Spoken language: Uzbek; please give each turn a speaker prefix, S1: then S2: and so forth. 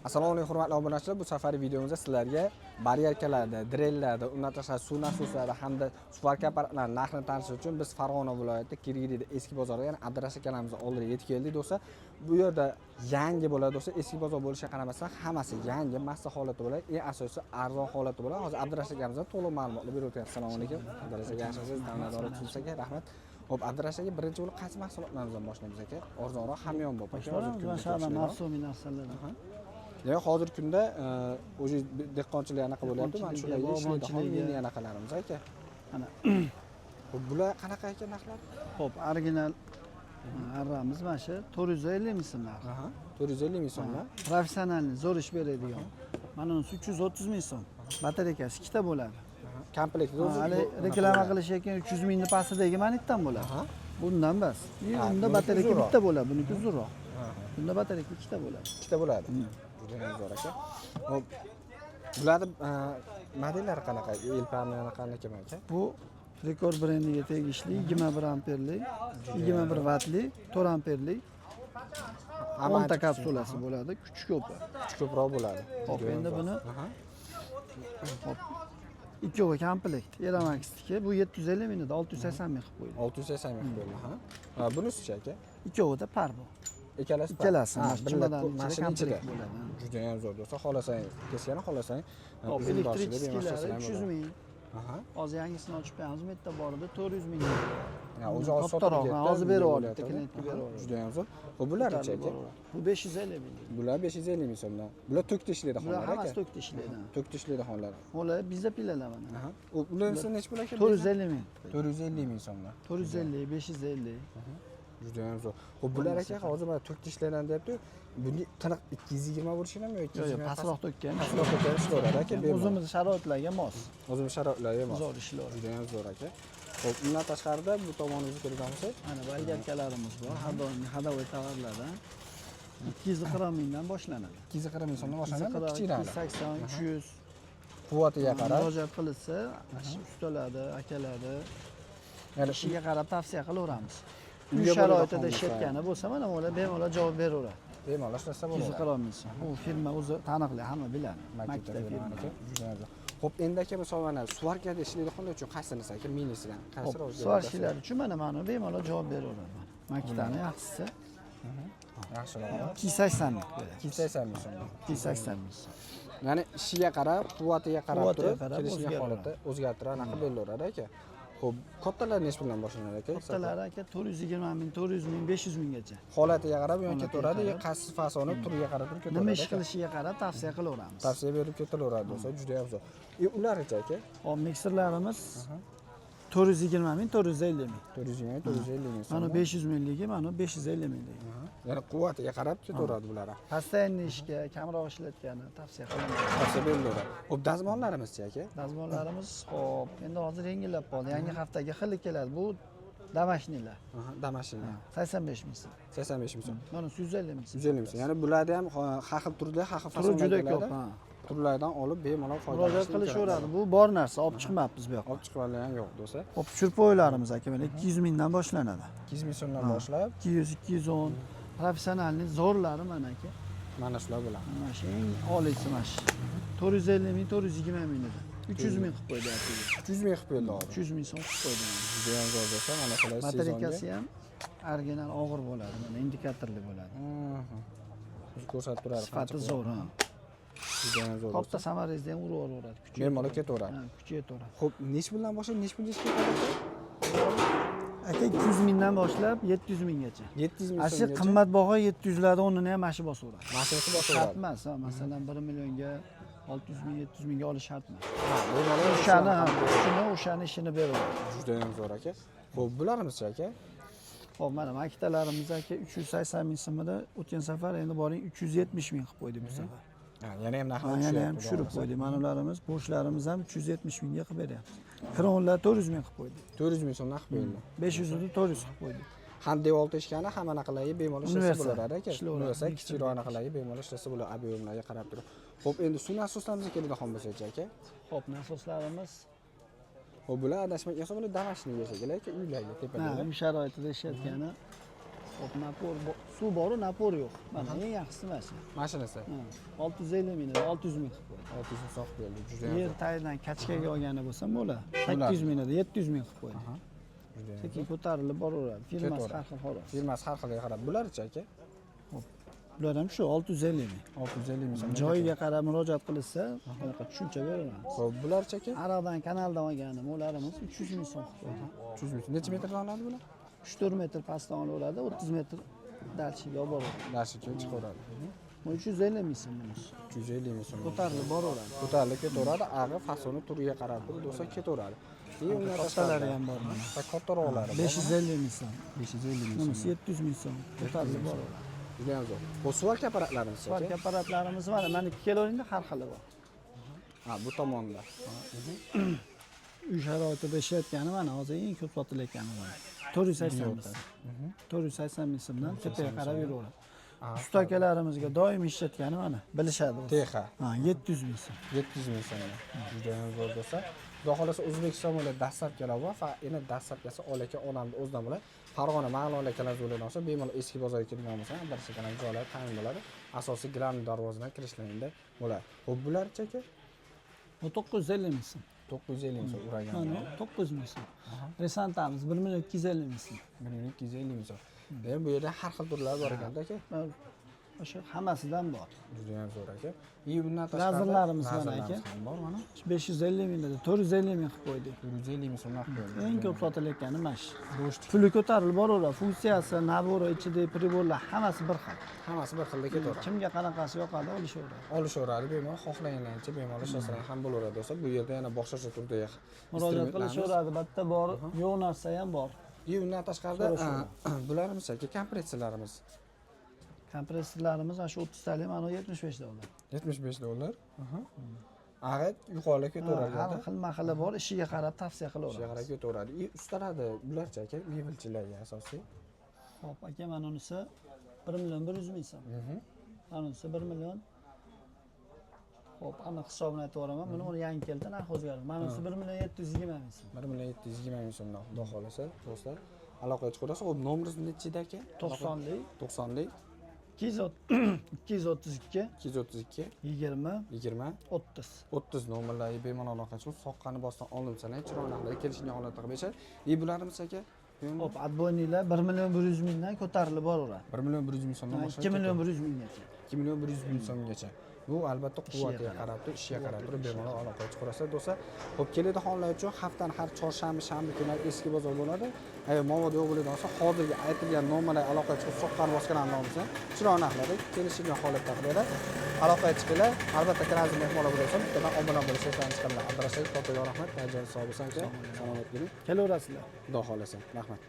S1: Assalomu alaykum hurmatli obunachilar. Bu safar videomizda sizlarga baryerkalarda, drellarda, undan tashqari suv nasoslari hamda suvarka apparatlarining narxini tanishish uchun biz Farg'ona viloyati Kirgirida eski bozorga, ya'ni Abdurash akamizning oldiga yetib keldik do'stlar. Bu yerda yangi bo'ladi do'stlar. Eski bozor bo'lishiga qaramasdan hammasi yangi, massa holati bo'ladi. Eng asosiysi arzon holati bo'ladi. Hozir Abdurash akamizdan to'liq ma'lumotlar berib o'tamiz. Assalomu alaykum. Abdurash aka, yaxshimisiz? Ta'minotlar tushsiz aka, rahmat. Hop, Abdurash aka, birinchi bo'lib qaysi mahsulotlarimizdan boshlaymiz aka? Arzonroq, hamyonbop aka.
S2: Masalan, mavsumiy narsalar.
S1: Ya hozirgi kunda o'zi dehqonchilik anaqa bo'lyapti, mana shularga ishlaydigan mini anaqalarimiz aka.
S2: Mana
S1: Xo'p, bular qanaqa ekan narxlar?
S2: xo'p, original arramiz mana shu 450 ming so'm narxi.
S1: 450 ming so'mmi?
S2: Professionalni zo'r ish beradigan. Mana bunisi 330 ming so'm. Batareykasi ikkita bo'ladi.
S1: Komplekt
S2: Hali reklama qilish ekan 300 mingni pastidagi manitdan bo'ladi. Bundan bas. Bunda batareyka bitta bo'ladi, buniki uzunroq. Bunda batareyka ikkita bo'ladi.
S1: Ikkita bo'ladi. Juda zo'r aka. Hop. Bularni modellari qanaqa? Elpami qanaqa aka?
S2: Bu Rekord brendiga tegishli 21 amperlik, 21 vatli, 4 amperlik 10 ta kapsulasi bo'ladi, kuchi ko'pi.
S1: Kuchi ko'proq bo'ladi.
S2: Hop, endi buni hop ikkovi komplekt. Eramaxniki bu 750 ming edi, 680 ming qilib qo'ydi.
S1: 680 ming bo'ldi, ha. Bunisi-chi aka?
S2: Ikkovida par bu.
S1: Ikkalasi
S2: mashina ichida bo'ladi.
S1: Juda ham zo'r do'stlar. Xohlasang, kesgani xohlasang,
S2: hop, elektrik skilari 300 ming.
S1: Aha.
S2: Hozir yangisini ochib qo'yamiz, bu yerda bor edi 400 ming.
S1: Ya, o'zi hozir sotib ketdi.
S2: Hozir berib oldi, klientga berib oldi.
S1: Juda ham zo'r. Xo'p, bular-chi aka?
S2: Bu 550 ming.
S1: Bular 550 ming so'mdan. Bular to'kda ishlaydi
S2: Bular
S1: xonlar aka.
S2: hammasi to'kda ishlaydi.
S1: To'kda ishlaydi xonlar.
S2: Bular bizda pilalar mana.
S1: Aha. Ularning necha pul aka?
S2: 450 ming.
S1: 450 ming so'mdan.
S2: 450, 550.
S1: Juda ham zo'r. Xo'p, bular aka hozir mana to'kda ishlaydi deyapti. Buni tiniq 220 bo'lishini yoki 220?
S2: Yo'q, pastroq to'kkan.
S1: Pastroq to'kkan ishlaydi aka.
S2: O'zimiz sharoitlarga mos.
S1: O'zimiz sharoitlarga mos.
S2: Zo'r ishlaydi.
S1: Juda ham zo'r aka. Xo'p, undan tashqarida bu tomonimizga kelgan bo'lsak,
S2: mana balyarkalarimiz bor. Har doim hadavoy tovarlardan 240 mingdan boshlanadi.
S1: 240 ming so'mdan boshlanadi. Kichikroq.
S2: 280, 300.
S1: Quvvatiga qarab,
S2: murojaat qilsa, ustalarni, akalarni ishiga qarab tavsiya qilaveramiz. Uy sharoitida ishlatgani bo'lsa, mana ular bemalol javob beraveradi.
S1: Bemalol ishlasa bo'ladi.
S2: 240 ming so'm. Bu firma o'zi taniqli, hamma biladi. Maktab firma.
S1: Xo'p, endi aka misol mana suvarkada ishlaydi xonlar uchun qaysinisi aka? Minisidan qaysiroq?
S2: Suvarchilar uchun mana bemalol javob beraveradi. Maktabni yaxshisi.
S1: Yaxshiroq.
S2: 280 ming.
S1: 280 ming so'm.
S2: 280 ming so'm.
S1: Ya'ni ishiga qarab, quvvatiga qarab turib, kelishiga
S2: o'zgaradi.
S1: holatda o'zgartirib anaqa berilaveradi aka. Xo'p, kattalar necha puldan boshlanadi aka?
S2: Kattalari aka 420 ming, 400 ming, 500 minggacha.
S1: Holatiga qarab yon ketaveradi, qaysi fasoni turiga qarab turib ketaveradi.
S2: Nima ish qilishiga qarab tavsiya qilaveramiz.
S1: Tavsiya berib ketaveradi do'stlar, juda ham zo'r. Ularchi aka?
S2: Hop, mikserlarimiz 420 ming, 450 ming.
S1: 420, 450 ming.
S2: Mana 500 mingligi, mana 550 mingligi.
S1: Ya'ni quvvatiga qarab ketaveradi bular.
S2: Постоянный ishga, kamroq ishlatgani tavsiya qilaman.
S1: Tavsiya berilaveradi. Xo'p, dazmollarimizchi aka?
S2: Dazmollarimiz, hop, endi hozir yengillab qoldi. Yangi haftaga xili keladi. Bu damashnilar.
S1: Damashnilar.
S2: 85 ming so'm.
S1: 85 ming so'm.
S2: Mana 150 ming so'm.
S1: 150 ming so'm. Ya'ni bularda ham har xil turda, har xil
S2: Turi juda ko'p, ha.
S1: Turlardan olib bemalol
S2: Murojaat
S1: foydalanishga
S2: qilishaveradi. Bu bor narsa, olib chiqmabmiz bu yoqqa.
S1: olib chiqib ham yo'q do'stlar.
S2: Hop, churpoylarimiz aka, mana 200 mingdan boshlanadi.
S1: 200 ming so'mdan boshlab,
S2: 200, 210. Professionalni zo'rlari mana aka.
S1: mana shular bilan.
S2: Mana shu eng oliysi mana shu. 450 ming, 420 ming edi. 300 ming qilib qo'ydi aka.
S1: 300 ming qilib qo'ydi hozir.
S2: 300 ming so'm qilib qo'ydi.
S1: Juda ham zo'r do'stlar, mana shular
S2: Batareykasi ham original og'ir bo'ladi, mana indikatorli bo'ladi.
S1: Biz ko'rsatib turadi.
S2: Sifati zo'r, ha.
S1: Juda ham zo'r.
S2: Katta samaringizda ham uraveradi, kuchi.
S1: Bemalol ketaveradi.
S2: Ha, kuchi yetaveradi.
S1: Xo'p, necha puldan boshlab, necha pulgacha ketadi?
S2: Aka 200 mingdan boshlab 700 minggacha.
S1: 700 ming
S2: Asli
S1: so'mgacha.
S2: qimmatbaho 700 larda o'rnini ham mashi bosaveradi.
S1: Mashinasi
S2: Shart
S1: boshqaradi.
S2: emas, ha, masalan 1 millionga 600 ming, 700 mingga olish shart emas.
S1: Bemalol
S2: O'shani ishini beraveradi.
S1: juda ham zo'r aka. Xo'p, bularimiz-chi aka?
S2: Hop, mana maktalarimiz aka 380 ming so'mida, o'tgan safar endi boring 370 ming qilib qo'ydik bu safar.
S1: Yana ham narxini
S2: Yana ham tushirib qo'ydik. Mana ularimiz, bo'shlarimiz ham 370 mingga qilib beryapmiz. Kronlar 400 ming qilib qo'ydik.
S1: 400 ming so'mdan qilib qo'yildi.
S2: 500 ni 400 qilib qo'ydik.
S1: Ham devor teshgani hamma anaqalarga bemalol ishlasa bo'ladi aka.
S2: Ishlayveradi.
S1: Kichikroq anaqalarga bemalol ishlasa bo'ladi, ob'yemlarga qarab turib. Xo'p, endi suv nasoslarimizga keladigan bo'lsak aka.
S2: Hop, nasoslarimiz
S1: Xo'p, bular adashmagan bo'lsa bular damashniga shekilli aka, uylarga tepalarga.
S2: uy sharoitida ishlatgani Hop, napor suv bor, napor yo'q. Mana eng yaxshisi mana shu.
S1: Mashinasi
S2: 650 ming, 600 ming qilib qo'ydi.
S1: 600 ming so'q berdi. Juda
S2: Yer
S1: ham
S2: tagidan kachkaga olgani bo'lsam bo'ladi. 800 ming, 700 ming qilib qo'ydi.
S1: juda ham.
S2: Sekin ko'tarilib boraveradi. Firmasi
S1: Ketaveradi.
S2: har xil xolos.
S1: Firmasi har xilga qarab bularchi aka?
S2: Bular ham shu 650 ming.
S1: 650 ming so'm.
S2: Joyiga qarab murojaat qilishsa, bunaqa tushuncha beraveramiz.
S1: Xo'p, bularchi aka?
S2: Ariqdan kanaldan olgani mo'larimiz 300 ming so'm qilib qo'ydi.
S1: 300 ming. Necha metrdan oladi bular?
S2: 3-4 metr pastdan olaveradi, 30 metr dalchiga olib boradi.
S1: Darshiga chiqaveradi.
S2: Bu 350 ming so'm bunisi.
S1: 350 ming so'm.
S2: Ko'tarilib boraveradi.
S1: Ko'tarilib ketaveradi, ag'i fasoni turiga qarab turib bo'lsa ketaveradi. Undan
S2: Kattalari ham bor mana.
S1: Kattaroqlari.
S2: 550 ming so'm.
S1: 550 ming
S2: Bunisi 700 ming so'm. Ko'tarilib boraveradi.
S1: Juda ham zo'r. Bu svalka apparatlarimiz
S2: Spark
S1: aka?
S2: apparatlarimiz mana meniki keloringda har xili bor.
S1: Ha, bu tomonda.
S2: Uy sharoitida ishlayotgani mana hozir eng ko'p sotilayotgani mana. 480 ming so'm. 480 ming so'mdan tepaga qarab yuraveradi. Usta akalarimizga doim ishlatgani mana, bilishadi.
S1: Texa.
S2: Ha, 700 ming so'm.
S1: 700 ming so'm. Juda ham zo'r bo'lsa, xudo xolasa O'zbekiston bo'ylab dastlabkilar bor. Faqat endi dastlabkasi olaka onamni o'zidan bo'ladi. Farg'ona Ma'lum olakalar yo'ldan olsa, bemalol eski bozorga kelgan bo'lsa, bir kalam joylar ta'min bo'ladi. Asosiy Grand darvozadan kirishlarida bo'ladi. Xo'p, bularchi aka?
S2: Bu 950 ming so'm.
S1: 950 ming so'm uragan.
S2: Mana 900 ming so'm. Resantamiz 1 million 250 ming so'm.
S1: 1250 ming so'm. Demak, bu yerda har xil turlar bor ekan aka.
S2: O'sha hammasidan bor.
S1: Juda ham zo'r aka. Bundan
S2: Lazerlarimiz mana aka.
S1: bor mana.
S2: 550 ming dedi, 450 ming qilib qo'ydik.
S1: 450 ming so'm narx qo'yildi.
S2: Eng ko'p sotilayotgani mana shu.
S1: Go'sht
S2: Puli ko'tarilib boraveradi. Funksiyasi, nabori, ichidagi priborlar hammasi bir xil.
S1: hammasi bir xilda ketaveradi.
S2: Kimga qanaqasi yoqadi olishaveradi.
S1: Olishaveradi, bemalol xohlaganlaricha bemalol ishlasalar ham bo'laveradi bo'lsa, bu yerda yana boshqacha turdagi
S2: Murojaat qilishaveradi. Albatta bor, yo'q narsa ham bor.
S1: Undan tashqarida bularimiz aka kompressiyalarimiz
S2: Kompressorlarimiz ana shu 30 talik, mana 75 dollar.
S1: 75 dollar. Ag'at yuqoriga
S2: Har
S1: ketaveradi.
S2: xil-maxili bor, ishiga qarab tavsiya
S1: O'sha
S2: qilaveramiz.
S1: qarab ketaveradi. Ustalarni bularchi aka, mebelchilarga asosiy.
S2: Xo'p, aka mana unisi 1 million 100 ming so'm. Mana unisi 1 million. Xo'p, aniq hisobini aytib beraman. Buni yangi keldi, narx o'zgardi. Mana unisi 1 million 720 ming so'm.
S1: 1 million 720 ming so'mdan xudo xolasa do'stlar aloqaga chiqarasiz. Xo'p, nomeringiz nechida aka?
S2: 90lik
S1: 90lik
S2: 232
S1: 232
S2: 20
S1: 20
S2: 30.
S1: 30 nomerlarga bemalol aloqa chiqib, soqqani bosdan olinsa, chiroqlarga kelishgan holatda qilib berishadi. Bularimiz aka,
S2: Xo'p, adboyniylar 1 million 100 mingdan ko'tarilib boraveradi.
S1: 1 million 100 ming so'mdan boshlab
S2: 2 million 100 minggacha.
S1: 2 million 100 ming so'mgacha. Bu albatta quvvatiga qarab turib, ishiga qarab turib bemalol aloqaga chiqarasiz do'stlar. Xo'p, keladiganlar uchun haftaning har chorshanba, shanba kunlari eski bozor bo'ladi. Agar mavod yo'q bo'ladigan bo'lsa, hozirgi aytilgan nomerlarga aloqaga chiqib, soqqani bosganlarni olsa, chiroq narxlarda kelishilgan holatda qiladi. Aloqaga chiqinglar. Albatta, kirazli mehmonlar bo'lsa, bittadan obuna bo'lishinglarni chiqarlar. Abdurashid, katta rahmat, tajriba hisobi sanka. Salomat bo'ling.
S2: Kelaverasizlar.
S1: Xudo xolasa. Rahmat.